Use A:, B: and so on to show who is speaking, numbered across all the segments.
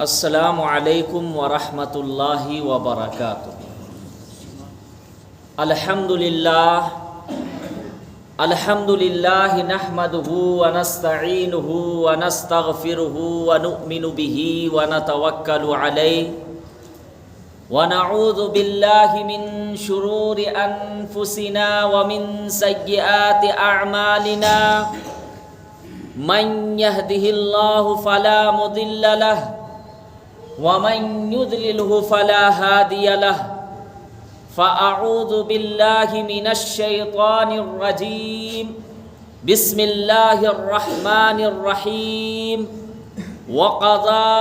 A: السلام علیکم ورحمۃ اللہ وبرکاتہ۔ الحمدللہ نحمدہ ونستعینہ ونستغفرہ ونؤمن بہ ونتوکل علیہ ونعوذ باللہ من شرور انفسنا ومن سیئات اعمالنا من یہدہ اللہ فلا مضل لہ ومن يضلله فلا هادي له فأعوذ بالله من الشيطان الرجيم بسم الله الرحمن الرحيم وقضى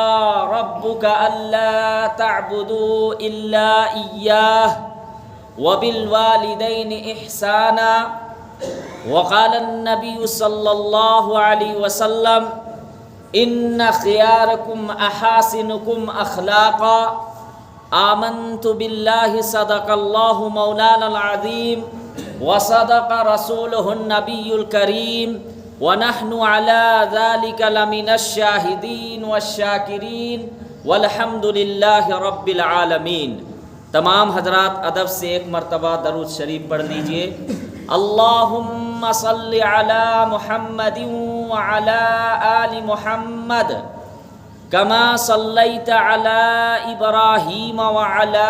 A: ربك ألا تعبدوا إلا إياه وبالوالدين إحسانا وقال النبي صلى الله عليه وسلم ان خياركم احاسنكم اخلاقا آمنت بالله صدق الله مولانا العظيم وصدق رسوله النبي الكريم ونحن على ذلك لمن الشاهدين والشاكرين والحمد لله رب العالمين۔ تمام حضرات ادب سے ایک مرتبہ درود شریف پڑھ لیجئے۔ اللہم صلی علی محمد وعلی آل محمد کما صلیت علی ابراہیم وعلی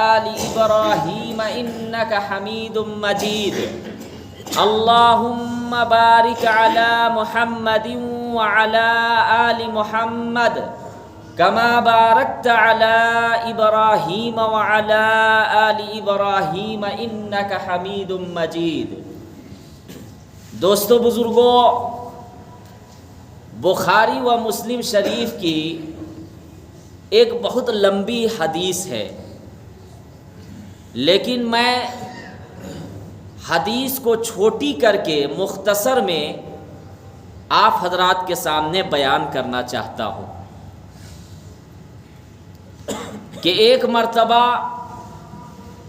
A: آل ابراہیم انک حمید مجید۔ اللہم بارک علی محمد وعلی آل محمد کما بارکت علی ابراہیم وعلی آل ابراہیم انک حمید مجید۔ دوستو بزرگو، بخاری و مسلم شریف کی ایک بہت لمبی حدیث ہے، لیکن میں حدیث کو چھوٹی کر کے مختصر میں آپ حضرات کے سامنے بیان کرنا چاہتا ہوں کہ ایک مرتبہ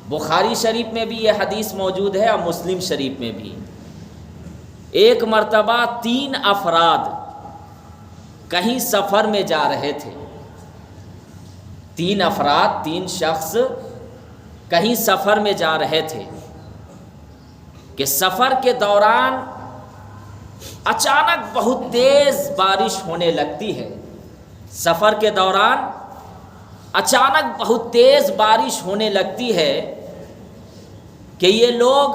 A: بخاری شریف میں بھی یہ حدیث موجود ہے اور مسلم شریف میں بھی، ایک مرتبہ 3 افراد کہیں سفر میں جا رہے تھے۔ 3 افراد، 3 شخص کہیں سفر میں جا رہے تھے کہ سفر کے دوران اچانک بہت تیز بارش ہونے لگتی ہے۔ سفر کے دوران اچانک بہت تیز بارش ہونے لگتی ہے کہ یہ لوگ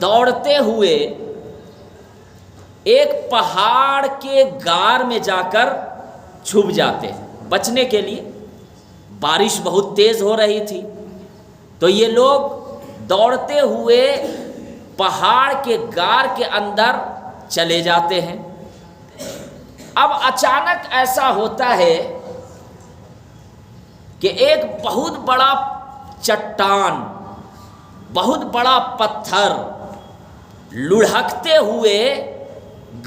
A: دوڑتے ہوئے ایک پہاڑ کے غار میں جا کر چھپ جاتے ہیں بچنے کے لیے۔ بارش بہت تیز ہو رہی تھی تو یہ لوگ دوڑتے ہوئے پہاڑ کے غار کے اندر چلے جاتے ہیں۔ اب اچانک ایسا ہوتا ہے کہ ایک بہت بڑا چٹان، بہت بڑا پتھر لڑھکتے ہوئے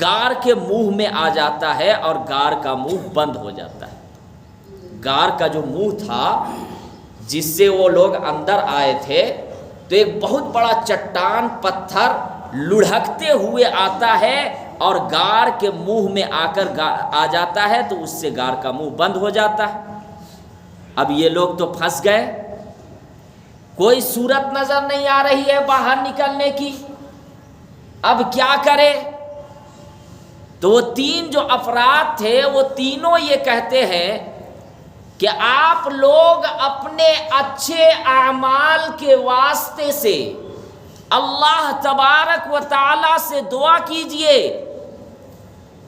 A: غار کے منہ میں آ جاتا ہے اور غار کا منہ بند ہو جاتا ہے۔ غار کا جو منہ تھا جس سے وہ لوگ اندر آئے تھے، تو ایک بہت بڑا چٹان پتھر لڑھکتے ہوئے آتا ہے اور غار کے منہ میں آ کر آ جاتا ہے، تو اس سے غار کا منہ بند ہو جاتا ہے۔ اب یہ لوگ تو پھنس گئے، کوئی صورت نظر نہیں آ رہی ہے باہر نکلنے کی، اب کیا کرے؟ تو وہ 3 جو افراد تھے وہ تینوں یہ کہتے ہیں کہ آپ لوگ اپنے اچھے اعمال کے واسطے سے اللہ تبارک و تعالی سے دعا کیجئے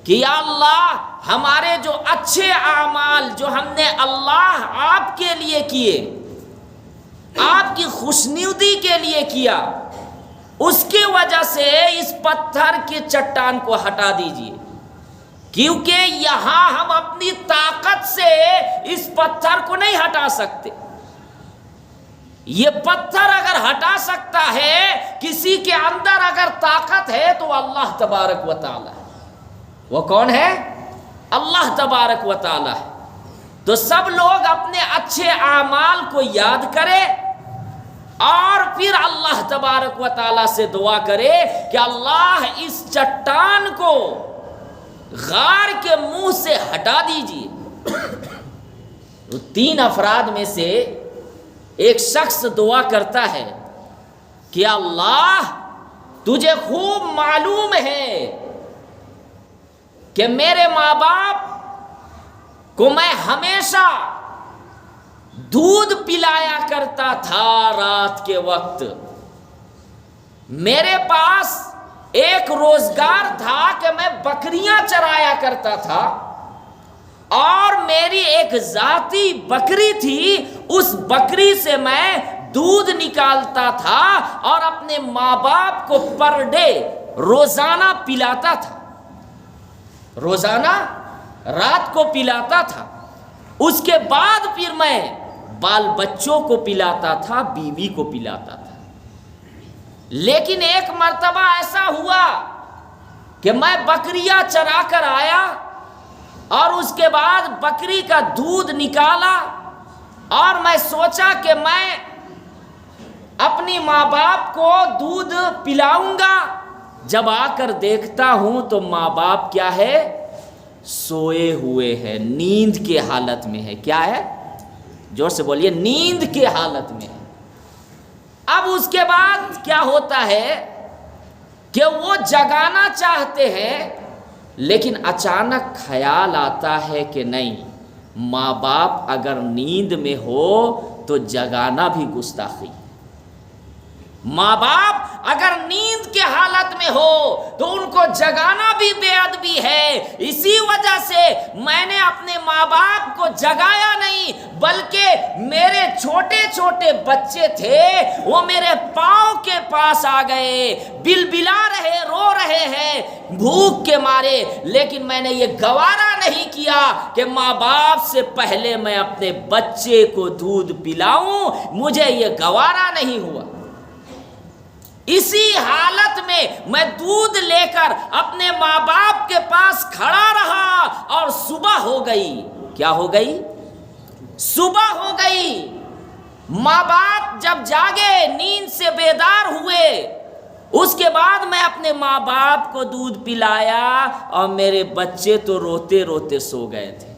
A: کہ یا اللہ ہمارے جو اچھے اعمال جو ہم نے اللہ آپ کے لیے کیے، آپ کی خوشنودی کے لیے کیا، اس کی وجہ سے اس پتھر کے چٹان کو ہٹا دیجئے، کیونکہ یہاں ہم اپنی طاقت سے اس پتھر کو نہیں ہٹا سکتے۔ یہ پتھر اگر ہٹا سکتا ہے، کسی کے اندر اگر طاقت ہے تو اللہ تبارک و تعالی ہے۔ وہ کون ہے؟ اللہ تبارک و تعالی ہے۔ تو سب لوگ اپنے اچھے اعمال کو یاد کرے اور پھر اللہ تبارک و تعالیٰ سے دعا کرے کہ اللہ اس چٹان کو غار کے منہ سے ہٹا دیجیے، تو 3 افراد میں سے ایک شخص دعا کرتا ہے کہ اللہ تجھے خوب معلوم ہے کہ میرے ماں باپ کو میں ہمیشہ دودھ پلایا کرتا تھا رات کے وقت، میرے پاس ایک روزگار تھا کہ میں بکریاں چرایا کرتا تھا، اور میری ایک ذاتی بکری تھی، اس بکری سے میں دودھ نکالتا تھا اور اپنے ماں باپ کو پر ڈے روزانہ پلاتا تھا، روزانہ رات کو پلاتا تھا، اس کے بعد پھر میں بال بچوں کو پلاتا تھا، بیوی کو پلاتا تھا۔ لیکن ایک مرتبہ ایسا ہوا کہ میں بکریاں چرا کر آیا اور اس کے بعد بکری کا دودھ نکالا، اور میں سوچا کہ میں اپنی ماں باپ کو دودھ پلاؤں گا۔ جب آ کر دیکھتا ہوں تو ماں باپ کیا ہے؟ سوئے ہوئے ہیں، نیند کے حالت میں ہے۔ کیا ہے؟ زور سے بولیے، نیند کے حالت میں ہے۔ اب اس کے بعد کیا ہوتا ہے کہ وہ جگانا چاہتے ہیں، لیکن اچانک خیال آتا ہے کہ نہیں، ماں باپ اگر نیند میں ہو تو جگانا بھی گستاخی، ماں باپ اگر نیند کے حالت میں ہو تو ان کو جگانا بھی بے ادبی ہے۔ اسی وجہ سے میں نے اپنے ماں باپ کو جگایا نہیں، بلکہ میرے چھوٹے چھوٹے بچے تھے، وہ میرے پاؤں کے پاس آ گئے، بلبلا رہے، رو رہے ہیں بھوک کے مارے، لیکن میں نے یہ گوارا نہیں کیا کہ ماں باپ سے پہلے میں اپنے بچے کو دودھ پلاؤں، مجھے یہ گوارا نہیں ہوا۔ اسی حالت میں میں دودھ لے کر اپنے ماں باپ کے پاس کھڑا رہا، اور صبح ہو گئی۔ کیا ہو گئی؟ صبح ہو گئی۔ ماں باپ جب جاگے، نیند سے بیدار ہوئے، اس کے بعد میں اپنے ماں باپ کو دودھ پلایا، اور میرے بچے تو روتے روتے سو گئے تھے،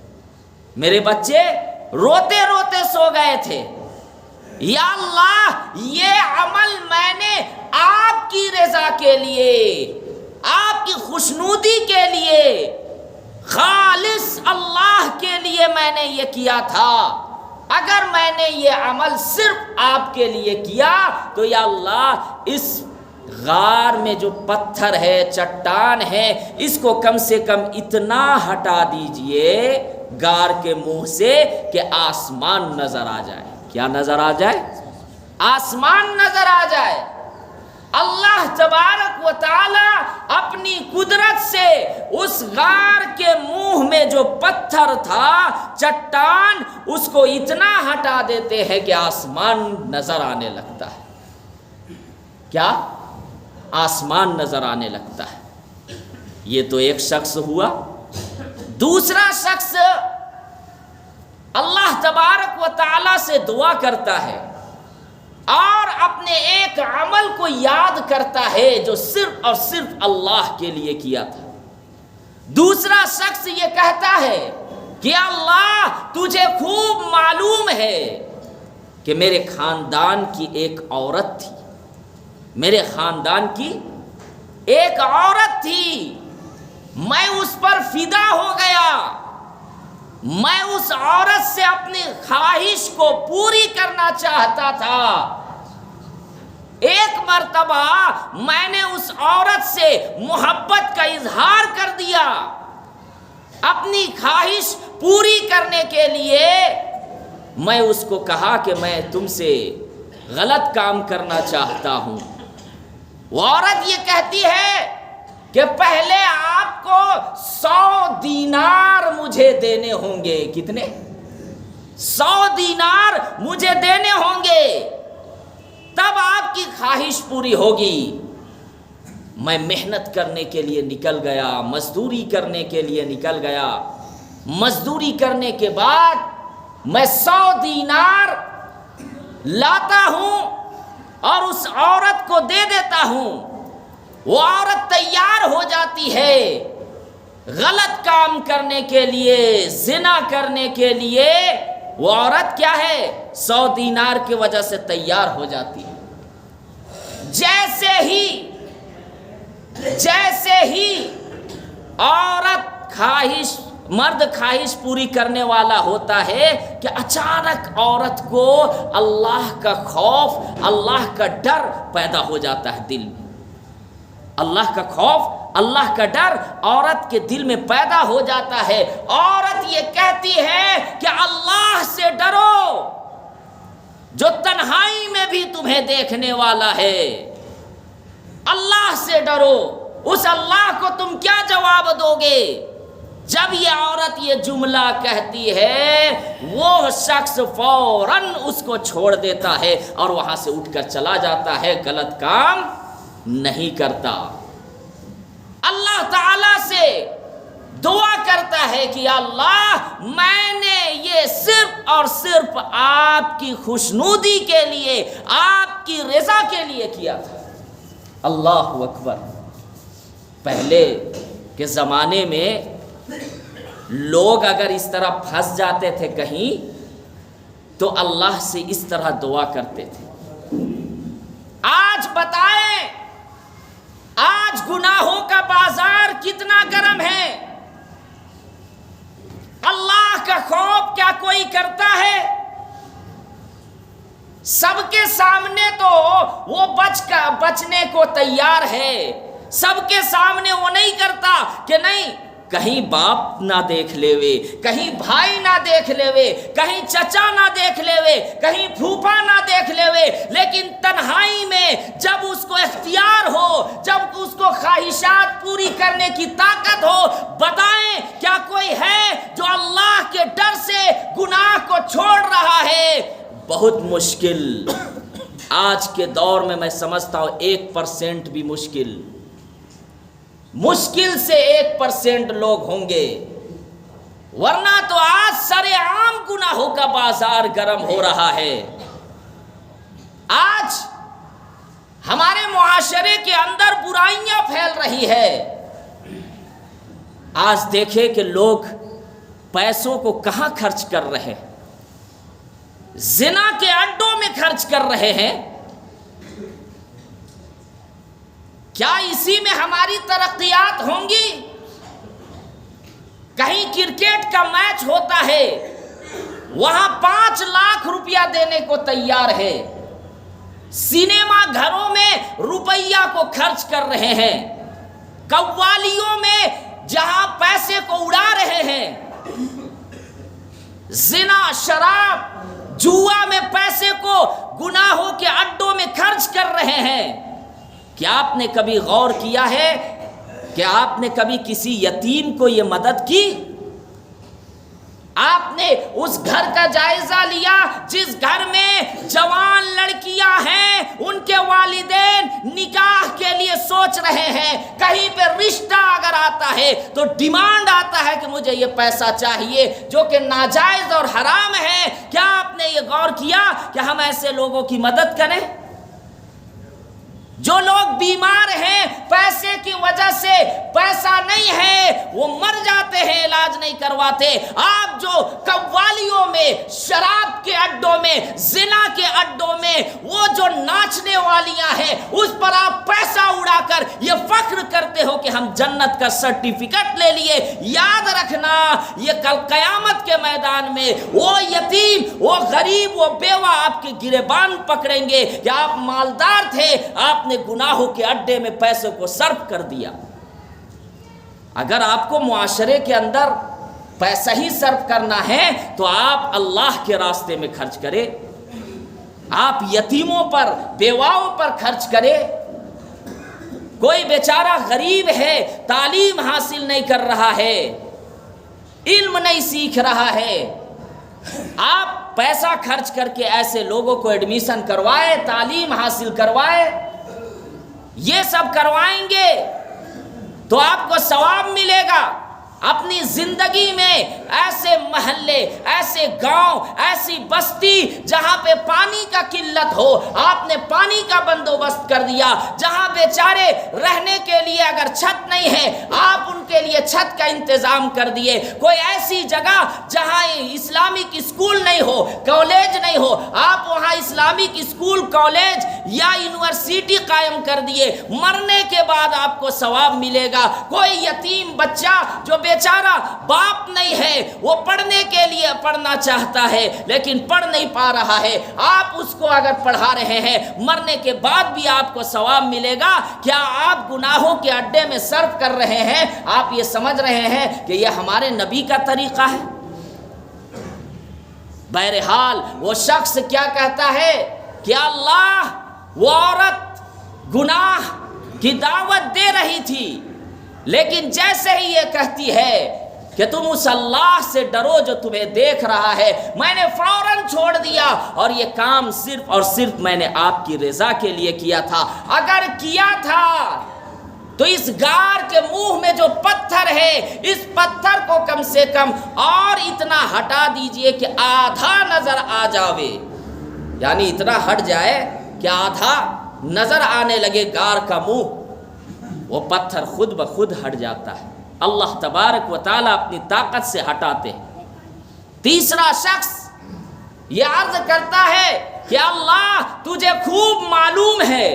A: میرے بچے روتے روتے سو گئے تھے۔ یا اللہ، یہ عمل میں نے آپ کی رضا کے لیے، آپ کی خوشنودی کے لیے، خالص اللہ کے لیے میں نے یہ کیا تھا۔ اگر میں نے یہ عمل صرف آپ کے لیے کیا تو یا اللہ، اس غار میں جو پتھر ہے، چٹان ہے، اس کو کم سے کم اتنا ہٹا دیجئے غار کے منہ سے کہ آسمان نظر آ جائے۔ کیا نظر آ جائے؟ آسمان نظر آ جائے۔ اللہ تبارک و تعالی اپنی قدرت سے اس غار کے منہ میں جو پتھر تھا، چٹان، اس کو اتنا ہٹا دیتے ہیں کہ آسمان نظر آنے لگتا ہے۔ کیا؟ آسمان نظر آنے لگتا ہے۔ یہ تو ایک شخص ہوا۔ دوسرا شخص اللہ تبارک و تعالی سے دعا کرتا ہے اور اپنے ایک عمل کو یاد کرتا ہے جو صرف اور صرف اللہ کے لیے کیا تھا۔ دوسرا شخص یہ کہتا ہے کہ اللہ، تجھے خوب معلوم ہے کہ میرے خاندان کی ایک عورت تھی، میرے خاندان کی ایک عورت تھی، میں اس پر فدا ہو گیا، میں اس عورت سے اپنی خواہش کو پوری کرنا چاہتا تھا۔ ایک مرتبہ میں نے اس عورت سے محبت کا اظہار کر دیا، اپنی خواہش پوری کرنے کے لیے میں اس کو کہا کہ میں تم سے غلط کام کرنا چاہتا ہوں۔ وہ عورت یہ کہتی ہے کہ پہلے آپ کو 100 دینار مجھے دینے ہوں گے۔ کتنے؟ 100 دینار مجھے دینے ہوں گے، تب آپ کی خواہش پوری ہوگی۔ میں محنت کرنے کے لیے نکل گیا، مزدوری کرنے کے لیے نکل گیا۔ مزدوری کرنے کے بعد میں 100 دینار لاتا ہوں اور اس عورت کو دے دیتا ہوں۔ وہ عورت تیار ہو جاتی ہے، غلط کام کرنے کے لیے، زنا کرنے کے لیے وہ عورت کیا ہے 100 دینار کی وجہ سے تیار ہو جاتی ہے۔ جیسے ہی عورت مرد خواہش پوری کرنے والا ہوتا ہے کہ اچانک عورت کو اللہ کا خوف، اللہ کا ڈر پیدا ہو جاتا ہے دل میں۔ اللہ کا خوف، اللہ کا ڈر عورت کے دل میں پیدا ہو جاتا ہے۔ عورت یہ کہتی ہے کہ اللہ سے ڈرو جو تنہائی میں بھی تمہیں دیکھنے والا ہے، اللہ سے ڈرو۔ اس اللہ کو تم کیا جواب دو گے؟ جب یہ عورت یہ جملہ کہتی ہے وہ شخص فوراً اس کو چھوڑ دیتا ہے اور وہاں سے اٹھ کر چلا جاتا ہے، غلط کام نہیں کرتا۔ اللہ تعالیٰ سے دعا کرتا ہے کہ یا اللہ میں نے یہ صرف اور صرف آپ کی خوشنودی کے لیے، آپ کی رضا کے لیے کیا تھا۔ اللہ اکبر۔ پہلے کے زمانے میں لوگ اگر اس طرح پھنس جاتے تھے کہیں تو اللہ سے اس طرح دعا کرتے تھے۔ آج بتائیں، آج گناہوں کا بازار کتنا گرم ہے؟ اللہ کا خوف کیا کوئی کرتا ہے؟ سب کے سامنے تو وہ بچنے کو تیار ہے، سب کے سامنے وہ نہیں کرتا کہ نہیں کہیں باپ نہ دیکھ لیوے، کہیں بھائی نہ دیکھ لیوے، کہیں چچا نہ دیکھ لیوے، کہیں پھوپھا نہ دیکھ لیوے۔ لیکن تنہائی میں جب اس کو اختیار ہو، جب اس کو خواہشات پوری کرنے کی طاقت ہو، بتائیں کیا کوئی ہے جو اللہ کے ڈر سے گناہ کو چھوڑ رہا ہے؟ بہت مشکل۔ آج کے دور میں سمجھتا ہوں 1% بھی مشکل سے 1% لوگ ہوں گے، ورنہ تو آج سر عام گناہوں کا بازار گرم ہو رہا ہے۔ آج ہمارے معاشرے کے اندر برائیاں پھیل رہی ہے۔ آج دیکھیں کہ لوگ پیسوں کو کہاں خرچ کر رہے ہیں؟ زنا کے اڈوں میں خرچ کر رہے ہیں۔ کیا اسی میں ہماری ترقیات ہوں گی؟ کہیں کرکٹ کا میچ ہوتا ہے، وہاں 5 لاکھ روپیہ دینے کو تیار ہے، سینما گھروں میں روپیہ کو خرچ کر رہے ہیں، قوالیوں میں جہاں پیسے کو اڑا رہے ہیں، زنا، شراب، جوا میں پیسے کو گناہوں کے اڈوں میں خرچ کر رہے ہیں۔ کیا آپ نے کبھی غور کیا ہے کہ آپ نے کبھی کسی یتیم کو یہ مدد کی؟ آپ نے اس گھر کا جائزہ لیا جس گھر میں جوان لڑکیاں ہیں، ان کے والدین نکاح کے لیے سوچ رہے ہیں، کہیں پہ رشتہ اگر آتا ہے تو ڈیمانڈ آتا ہے کہ مجھے یہ پیسہ چاہیے، جو کہ ناجائز اور حرام ہے۔ کیا آپ نے یہ غور کیا کہ ہم ایسے لوگوں کی مدد کریں؟ جو لوگ بیمار ہیں، پیسے کی وجہ سے پیسہ نہیں ہے، وہ مر جاتے ہیں، علاج نہیں کرواتے۔ آپ جو قوالیوں میں، شراب کے اڈوں میں، زنا کے اڈوں میں وہ جو ناچنے والیاں ہیں اس پر آپ پیسہ اڑا کر یہ فخر کرتے ہو کہ ہم جنت کا سرٹیفکیٹ لے لیے، یاد رکھنا یہ کل قیامت کے میدان میں وہ یتیم، وہ غریب، وہ بیوہ آپ کے گریبان پکڑیں گے کہ آپ مالدار تھے، آپ نے گناہوں کے اڈے میں پیسے کو صرف کر دیا۔ اگر آپ کو معاشرے کے اندر پیسہ ہی صرف کرنا ہے تو آپ اللہ کے راستے میں خرچ کریں، آپ یتیموں پر، بیواؤں پر خرچ کریں۔ کوئی بیچارہ غریب ہے، تعلیم حاصل نہیں کر رہا ہے، علم نہیں سیکھ رہا ہے، آپ پیسہ خرچ کر کے ایسے لوگوں کو ایڈمیشن کروائے، تعلیم حاصل کروائے، یہ سب کروائیں گے تو آپ کو ثواب ملے گا، اپنی زندگی میں ایسے محلے، ایسے گاؤں، ایسی بستی جہاں پہ پانی کا قلت ہو، آپ نے پانی کا بندوبست کر دیا۔ جہاں بیچارے رہنے کے لیے اگر چھت نہیں ہے، آپ ان کے لیے چھت کا انتظام کر دیے۔ کوئی ایسی جگہ جہاں اسلامک اسکول نہیں ہو، کالج نہیں ہو، آپ وہاں اسلامک اسکول، کالج یا یونیورسٹی قائم کر دیے۔ مرنے کے بعد آپ کو ثواب ملے گا۔ کوئی یتیم بچہ جو بیچارہ باپ نہیں ہے، وہ پڑھنے کے لیے پڑھنا چاہتا ہے لیکن پڑھ نہیں پا رہا ہے، آپ اس کو اگر پڑھا رہے ہیں، مرنے کے بعد بھی آپ کو ثواب ملے گا۔ کیا آپ گناہوں کے اڈے میں صرف کر رہے ہیں؟ آپ یہ سمجھ رہے ہیں کہ یہ ہمارے نبی کا طریقہ ہے؟ بہرحال وہ شخص کیا کہتا ہے کہ اللہ، وہ عورت گناہ کی دعوت دے رہی تھی، لیکن جیسے ہی یہ کہتی ہے کہ تم اس اللہ سے ڈرو جو تمہیں دیکھ رہا ہے، میں نے فوراً چھوڑ دیا اور یہ کام صرف اور صرف میں نے آپ کی رضا کے لیے کیا تھا۔ اگر کیا تھا تو اس غار کے منہ میں جو پتھر ہے، اس پتھر کو کم سے کم اور اتنا ہٹا دیجئے کہ آدھا نظر آ جاوے، یعنی اتنا ہٹ جائے کہ آدھا نظر آنے لگے غار کا منہ۔ وہ پتھر خود بخود ہٹ جاتا ہے، اللہ تبارک و تعالیٰ اپنی طاقت سے ہٹاتے ہیں۔ تیسرا شخص یہ عرض کرتا ہے کہ اللہ، تجھے خوب معلوم ہے،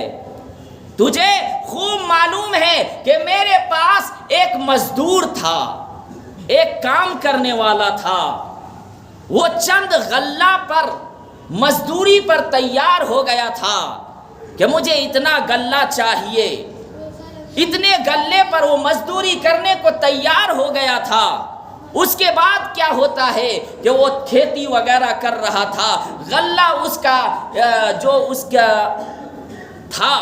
A: تجھے خوب معلوم ہے کہ میرے پاس ایک مزدور تھا، ایک کام کرنے والا تھا، وہ چند غلہ پر مزدوری پر تیار ہو گیا تھا کہ مجھے اتنا غلہ چاہیے، اتنے غلے پر وہ مزدوری کرنے کو تیار ہو گیا تھا۔ اس کے بعد کیا ہوتا ہے کہ وہ کھیتی وغیرہ کر رہا تھا، غلہ اس کا جو اس کا تھا،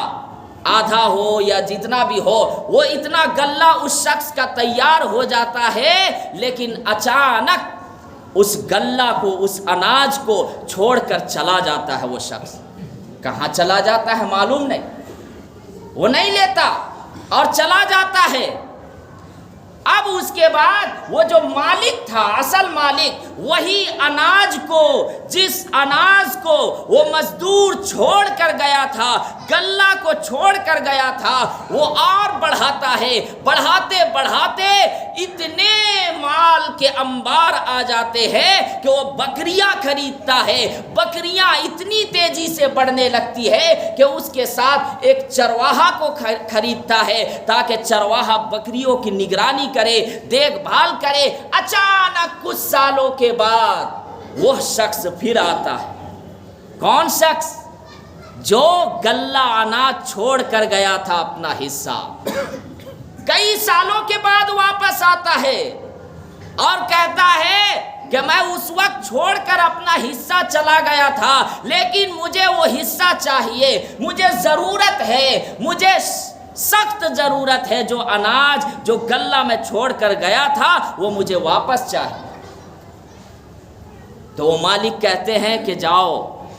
A: آدھا ہو یا جتنا بھی ہو، وہ اتنا غلہ اس شخص کا تیار ہو جاتا ہے، لیکن اچانک اس غلہ کو، اس اناج کو چھوڑ کر چلا جاتا ہے۔ وہ شخص کہاں چلا جاتا ہے معلوم نہیں، وہ نہیں لیتا اور چلا جاتا ہے۔ اب اس کے بعد وہ جو مالک تھا، اصل مالک، وہی اناج کو، جس اناج کو وہ مزدور چھوڑ کر گیا تھا، غلہ کو چھوڑ کر گیا تھا، وہ اور بڑھاتا ہے، بڑھاتے بڑھاتے اتنے مال کے انبار آ جاتے ہیں کہ وہ بکریاں خریدتا ہے۔ بکریاں اتنی تیزی سے بڑھنے لگتی ہے کہ اس کے ساتھ ایک چرواہا کو خریدتا ہے تاکہ چرواہا بکریوں کی نگرانی کرے، دیکھ بھال کرے۔ اچانک کچھ سالوں کے بعد وہ شخص پھر آتا ہے۔ کون شخص؟ جو غلہ اناج چھوڑ کر گیا تھا اپنا حصہ، کئی سالوں کے بعد واپس آتا ہے اور کہتا ہے کہ میں اس وقت چھوڑ کر اپنا حصہ چلا گیا تھا، لیکن مجھے وہ حصہ چاہیے، مجھے ضرورت ہے، مجھے سخت ضرورت ہے، جو اناج جو غلہ میں چھوڑ کر گیا تھا وہ مجھے واپس چاہیے۔ تو وہ مالک کہتے ہیں کہ جاؤ،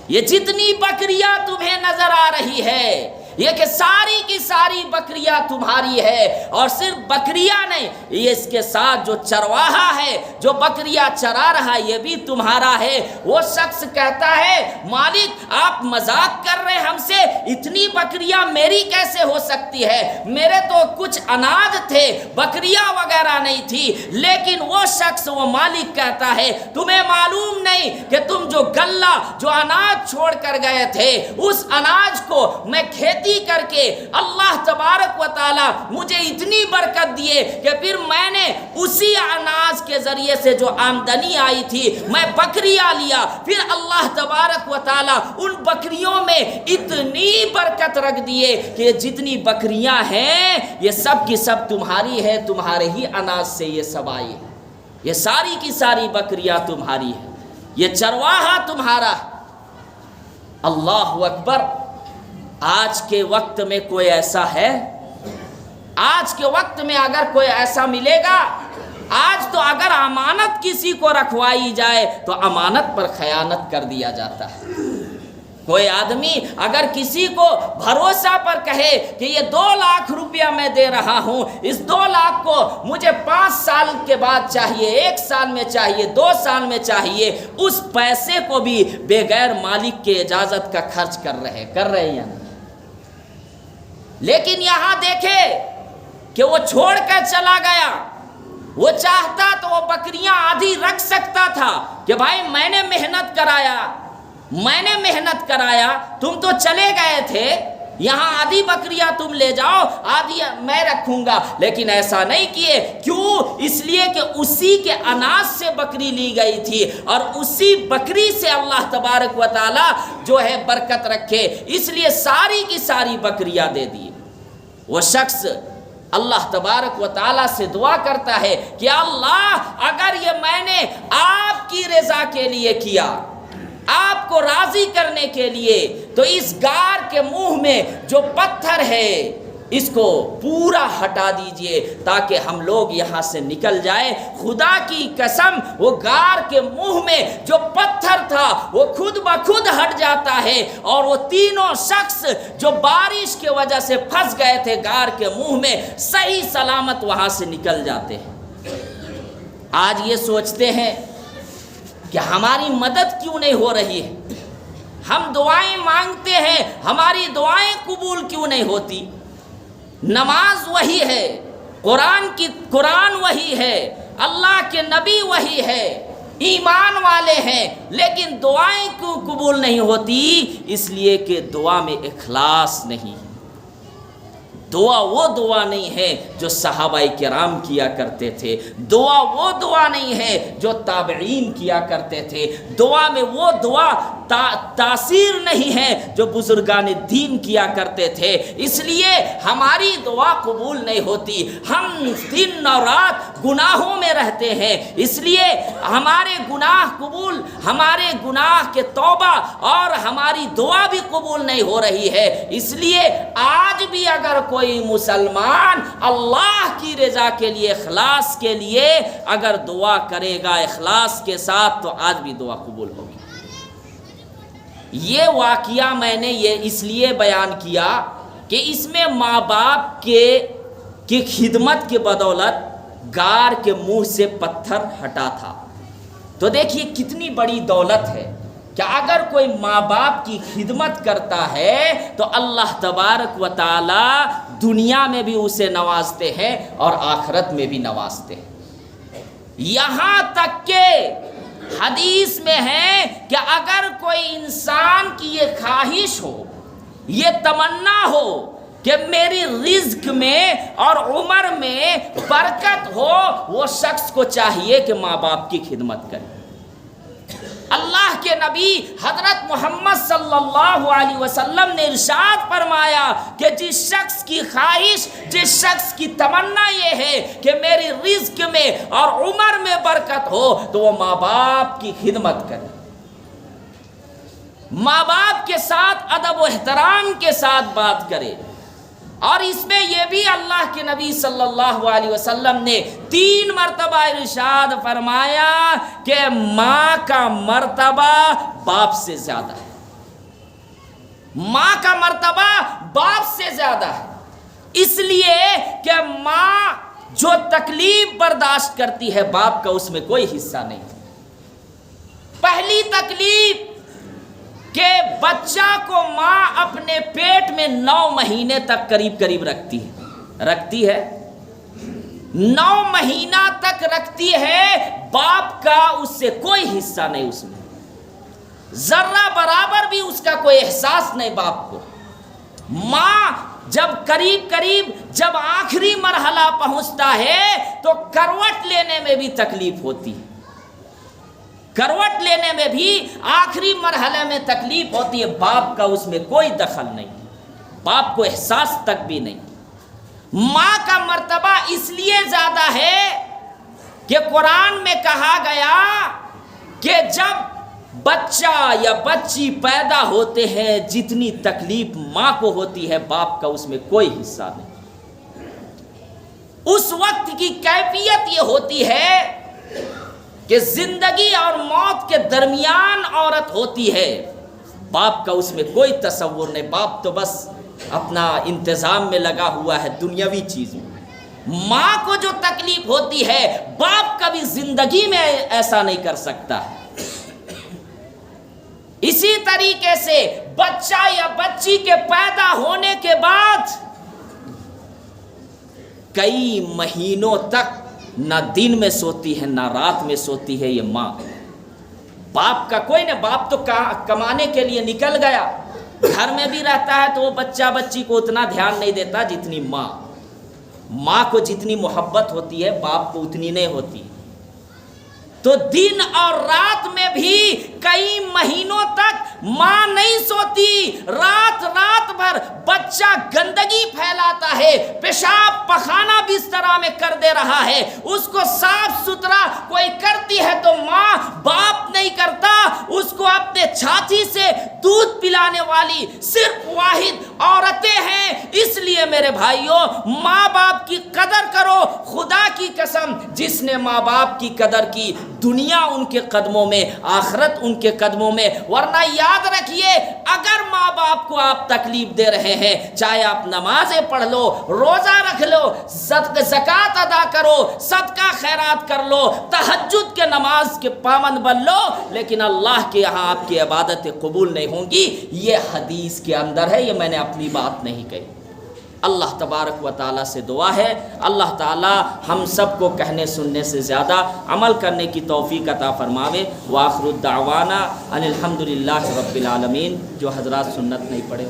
A: یہ جتنی بکریاں تمہیں نظر آ رہی ہے، یہ کہ ساری کی ساری بکریاں تمہاری ہے، اور صرف بکریاں نہیں، یہ اس کے ساتھ جو چرواہا ہے، جو بکریاں چرا رہا ہے، یہ بھی تمہارا ہے۔ وہ شخص کہتا ہے مالک، آپ مذاق کر رہے ہیں ہم سے، اتنی بکریاں میری کیسے ہو سکتی ہے؟ میرے تو کچھ اناج تھے، بکریاں وغیرہ نہیں تھی۔ لیکن وہ شخص، وہ مالک کہتا ہے تمہیں معلوم نہیں کہ تم جو غلہ، جو اناج چھوڑ کر گئے تھے، اس اناج کو میں کھیتی کر کے اللہ تبارک و تعالی مجھے اتنی برکت دیے کہ پھر میں نے اسی اناج کے ذریعے سے جو آمدنی آئی تھی، میں بکریاں لیا، پھر اللہ تبارک و تعالی ان بکریوں میں اتنی برکت رکھ دیے کہ یہ جتنی بکریاں ہیں یہ سب کی سب تمہاری ہے، تمہارے ہی اناج سے یہ سب آئی ہے، یہ ساری کی ساری بکریاں تمہاری ہے، یہ چرواہا تمہارا ہے۔ اللہ اکبر۔ آج کے وقت میں کوئی ایسا ہے؟ آج کے وقت میں اگر کوئی ایسا ملے گا؟ آج تو اگر امانت کسی کو رکھوائی جائے تو امانت پر خیانت کر دیا جاتا ہے۔ کوئی آدمی اگر کسی کو بھروسہ پر کہے کہ یہ 2 لاکھ روپیہ میں دے رہا ہوں، اس 2 لاکھ کو مجھے 5 سال کے بعد چاہیے، 1 سال میں چاہیے، 2 سال میں چاہیے، اس پیسے کو بھی بغیر مالک کے اجازت کا خرچ کر رہے ہیں یا نہیں؟ لیکن یہاں دیکھے کہ وہ چھوڑ کر چلا گیا۔ وہ چاہتا تو وہ بکریاں آدھی رکھ سکتا تھا کہ بھائی میں نے محنت کرایا، تم تو چلے گئے تھے، یہاں آدھی بکریاں تم لے جاؤ، آدھی میں رکھوں گا، لیکن ایسا نہیں کیے۔ کیوں؟ اس لیے کہ اسی کے اناج سے بکری لی گئی تھی، اور اسی بکری سے اللہ تبارک و تعالی جو ہے برکت رکھے، اس لیے ساری کی ساری بکریاں دے دی۔ وہ شخص اللہ تبارک و تعالیٰ سے دعا کرتا ہے کہ اللہ اگر یہ میں نے آپ کی رضا کے لیے کیا، آپ کو راضی کرنے کے لیے، تو اس غار کے منہ میں جو پتھر ہے اس کو پورا ہٹا دیجئے تاکہ ہم لوگ یہاں سے نکل جائیں۔ خدا کی قسم وہ غار کے منہ میں جو پتھر تھا وہ خود بخود ہٹ جاتا ہے، اور وہ تینوں شخص جو بارش کی وجہ سے پھنس گئے تھے غار کے منہ میں، صحیح سلامت وہاں سے نکل جاتے ہیں۔ آج یہ سوچتے ہیں کہ ہماری مدد کیوں نہیں ہو رہی ہے، ہم دعائیں مانگتے ہیں، ہماری دعائیں قبول کیوں نہیں ہوتی؟ نماز وہی ہے، قرآن وہی ہے، اللہ کے نبی وہی ہے، ایمان والے ہیں، لیکن دعائیں کیوں قبول نہیں ہوتی؟ اس لیے کہ دعا میں اخلاص نہیں ہے۔ دعا وہ دعا نہیں ہے جو صحابہ کرام کیا کرتے تھے، دعا وہ دعا نہیں ہے جو تابعین کیا کرتے تھے، دعا میں وہ دعا تاثیر نہیں ہے جو بزرگان دین کیا کرتے تھے۔ اس لیے ہماری دعا قبول نہیں ہوتی، ہم دن اور رات گناہوں میں رہتے ہیں، اس لیے ہمارے گناہ قبول، ہمارے گناہ کے توبہ اور ہماری دعا بھی قبول نہیں ہو رہی ہے۔ اس لیے آج بھی اگر کوئی مسلمان اللہ کی رضا کے لیے، اخلاص کے لیے اگر دعا کرے گا اخلاص کے ساتھ، تو آج بھی دعا قبول ہوگی۔ یہ واقعہ میں نے یہ اس لیے بیان کیا کہ اس میں ماں باپ کی خدمت کے بدولت غار کے منہ سے پتھر ہٹا تھا۔ تو دیکھیے کتنی بڑی دولت ہے کہ اگر کوئی ماں باپ کی خدمت کرتا ہے تو اللہ تبارک و تعالی دنیا میں بھی اسے نوازتے ہیں اور آخرت میں بھی نوازتے ہیں۔ یہاں تک کہ حدیث میں ہے کہ اگر کوئی انسان کی یہ خواہش ہو، یہ تمنا ہو کہ میری رزق میں اور عمر میں برکت ہو، وہ شخص کو چاہیے کہ ماں باپ کی خدمت کرے۔ اللہ کے نبی حضرت محمد صلی اللہ علیہ وسلم نے ارشاد فرمایا کہ جس شخص کی خواہش، جس شخص کی تمنا یہ ہے کہ میری رزق میں اور عمر میں برکت ہو، تو وہ ماں باپ کی خدمت کرے، ماں باپ کے ساتھ ادب و احترام کے ساتھ بات کرے۔ اور اس میں یہ بھی اللہ کے نبی صلی اللہ علیہ وسلم نے 3 مرتبہ ارشاد فرمایا کہ ماں کا مرتبہ باپ سے زیادہ ہے، ماں کا مرتبہ باپ سے زیادہ ہے، اس لیے کہ ماں جو تکلیف برداشت کرتی ہے باپ کا اس میں کوئی حصہ نہیں۔ پہلی تکلیف کہ بچہ کو ماں اپنے پیٹ میں 9 مہینے تک قریب رکھتی ہے 9 مہینہ تک رکھتی ہے، باپ کا اس سے کوئی حصہ نہیں، اس میں ذرہ برابر بھی اس کا کوئی احساس نہیں باپ کو۔ ماں جب آخری مرحلہ پہنچتا ہے تو کروٹ لینے میں بھی تکلیف ہوتی ہے، کروٹ لینے میں بھی آخری مرحلے میں تکلیف ہوتی ہے، باپ کا اس میں کوئی دخل نہیں، باپ کو احساس تک بھی نہیں۔ ماں کا مرتبہ اس لیے زیادہ ہے کہ قرآن میں کہا گیا کہ جب بچہ یا بچی پیدا ہوتے ہیں جتنی تکلیف ماں کو ہوتی ہے باپ کا اس میں کوئی حصہ نہیں۔ اس وقت کی کیفیت یہ ہوتی ہے کہ زندگی اور موت کے درمیان عورت ہوتی ہے، باپ کا اس میں کوئی تصور نہیں، باپ تو بس اپنا انتظام میں لگا ہوا ہے دنیاوی چیز میں۔ ماں کو جو تکلیف ہوتی ہے باپ کبھی زندگی میں ایسا نہیں کر سکتا۔ اسی طریقے سے بچہ یا بچی کے پیدا ہونے کے بعد کئی مہینوں تک نہ دن میں سوتی ہے نہ رات میں سوتی ہے یہ ماں۔ باپ کا کوئی نہ، باپ تو کمانے کے لیے نکل گیا، گھر میں بھی رہتا ہے تو وہ بچہ بچی کو اتنا دھیان نہیں دیتا جتنی ماں۔ ماں کو جتنی محبت ہوتی ہے باپ کو اتنی نہیں ہوتی۔ تو دن اور رات میں بھی کئی مہینوں تک ماں نہیں سوتی، رات بھر بچہ گندگی پھیلاتا ہے، پیشاب پخانہ بسترا میں کر دے رہا ہے، اس کو صاف ستھرا کوئی کرتی ہے تو ماں، باپ نہیں کرتا، اس کو اپنے چھاتی سے دودھ پلانے والی صرف واحد عورتیں ہیں۔ اس لیے میرے بھائیوں، ماں باپ کی قدر کرو، خدا کی قسم جس نے ماں باپ کی قدر کی دنیا ان کے قدموں میں، آخرت ان کے قدموں میں۔ ورنہ یاد رکھیے، اگر ماں باپ کو آپ تکلیف دے رہے ہیں، چاہے آپ نمازیں پڑھ لو، روزہ رکھ لو، زکوٰۃ ادا کرو، صدقہ خیرات کر لو، تہجد کے نماز کے پابند بن لو، لیکن اللہ کے یہاں آپ کی عبادتیں قبول نہیں ہوں گی، یہ حدیث کے اندر ہے، یہ میں نے اپنی بات نہیں کہی۔ اللہ تبارک و تعالیٰ سے دعا ہے اللہ تعالیٰ ہم سب کو کہنے سننے سے زیادہ عمل کرنے کی توفیق عطا فرماوے۔ وآخر الدعوانا ان الحمد للہ رب العالمین۔ جو حضرات سنت نہیں پڑھے